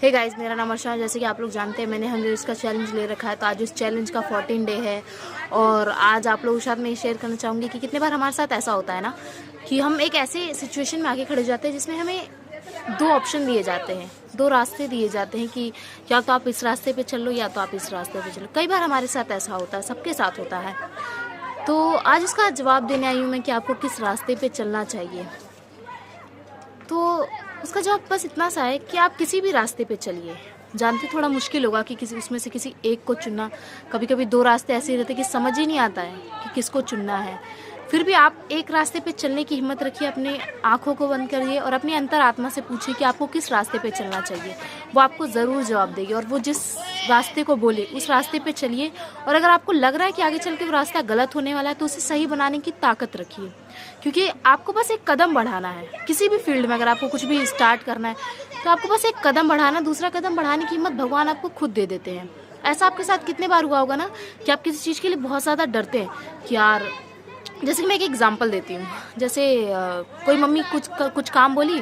Hey guys, मेरा नाम अर्शा है। जैसे कि आप लोग जानते हैं, मैंने 100 डेज़ का चैलेंज ले रखा है। तो आज उस चैलेंज का 14 डे है और आज आप लोगों के साथ मैं शेयर करना चाहूँगी कि कितने बार हमारे साथ ऐसा होता है ना कि हम एक ऐसे सिचुएशन में आके खड़े हो जाते हैं जिसमें हमें दो ऑप्शन दिए जाते हैं, दो रास्ते दिए जाते हैं कि या तो आप इस रास्ते पे चलो या तो आप इस रास्ते पे चलो। कई बार हमारे साथ ऐसा होता है, सबके साथ होता है। तो आज इसका जवाब देने आई हूँ मैं कि आपको किस रास्ते पे चलना चाहिए। तो उसका जवाब बस इतना सा है कि आप किसी भी रास्ते पे चलिए। जानते थोड़ा मुश्किल होगा कि किसी उसमें से किसी एक को चुनना। कभी कभी दो रास्ते ऐसे रहते कि समझ ही नहीं आता है कि किसको चुनना है। फिर भी आप एक रास्ते पे चलने की हिम्मत रखिए, अपने आँखों को बंद करिए और अपनी अंतरात्मा से पूछिए कि आपको किस रास्ते पे चलना चाहिए। वो आपको ज़रूर जवाब देगी और वो जिस रास्ते को बोले उस रास्ते पे चलिए। और अगर आपको लग रहा है कि आगे चल के वो रास्ता गलत होने वाला है तो उसे सही बनाने की ताकत रखिए, क्योंकि आपको बस एक कदम बढ़ाना है। किसी भी फील्ड में अगर आपको कुछ भी स्टार्ट करना है तो आपको बस एक कदम बढ़ाना, दूसरा कदम बढ़ाने की हिम्मत भगवान आपको खुद दे देते हैं। ऐसा आपके साथ कितने बार हुआ होगा ना कि आप किसी चीज़ के लिए बहुत ज़्यादा डरते हैं कि यार, जैसे कि मैं एक एग्जांपल देती हूँ। जैसे कोई मम्मी कुछ काम बोली,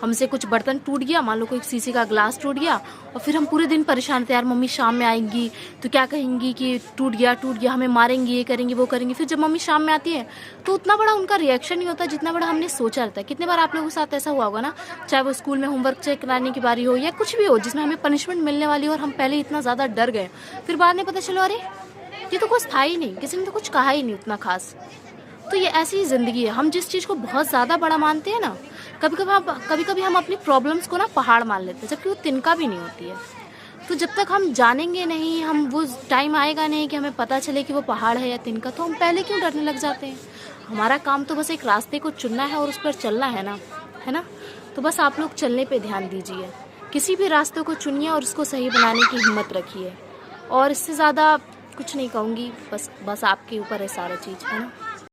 हमसे कुछ बर्तन टूट गया, मान लो कोई शीशे का ग्लास टूट गया, और फिर हम पूरे दिन परेशान थे, यार मम्मी शाम में आएंगी तो क्या कहेंगी कि टूट गया, हमें मारेंगी, ये करेंगी वो करेंगी। फिर जब मम्मी शाम में आती है तो उतना बड़ा उनका रिएक्शन नहीं होता जितना बड़ा हमने सोचा रहता है। कितने बार आप लोगों के साथ ऐसा हुआ होगा ना, चाहे वो स्कूल में होमवर्क चेक कराने की बारी हो या कुछ भी हो जिसमें हमें पनिशमेंट मिलने वाली हो और हम पहले इतना ज़्यादा डर गए, फिर बाद में पता चलो अरे ये तो कुछ था ही नहीं, किसी ने तो कुछ कहा ही नहीं उतना खास। तो ये ऐसी ही ज़िंदगी है। हम जिस चीज़ को बहुत ज़्यादा बड़ा मानते हैं ना, कभी कभी हम अपनी प्रॉब्लम्स को ना पहाड़ मान लेते हैं, जबकि वो तिनका भी नहीं होती है। तो जब तक हम जानेंगे नहीं, हम वो टाइम आएगा नहीं कि हमें पता चले कि वो पहाड़ है या तिनका, तो हम पहले क्यों डरने लग जाते हैं। हमारा काम तो बस एक रास्ते को चुनना है और उस पर चलना है ना, है ना। तो बस आप लोग चलने पे ध्यान दीजिए, किसी भी रास्ते को चुनिए और उसको सही बनाने की हिम्मत रखिए। और इससे ज़्यादा कुछ नहीं कहूँगी, बस आपके ऊपर है सारा चीज़, है ना।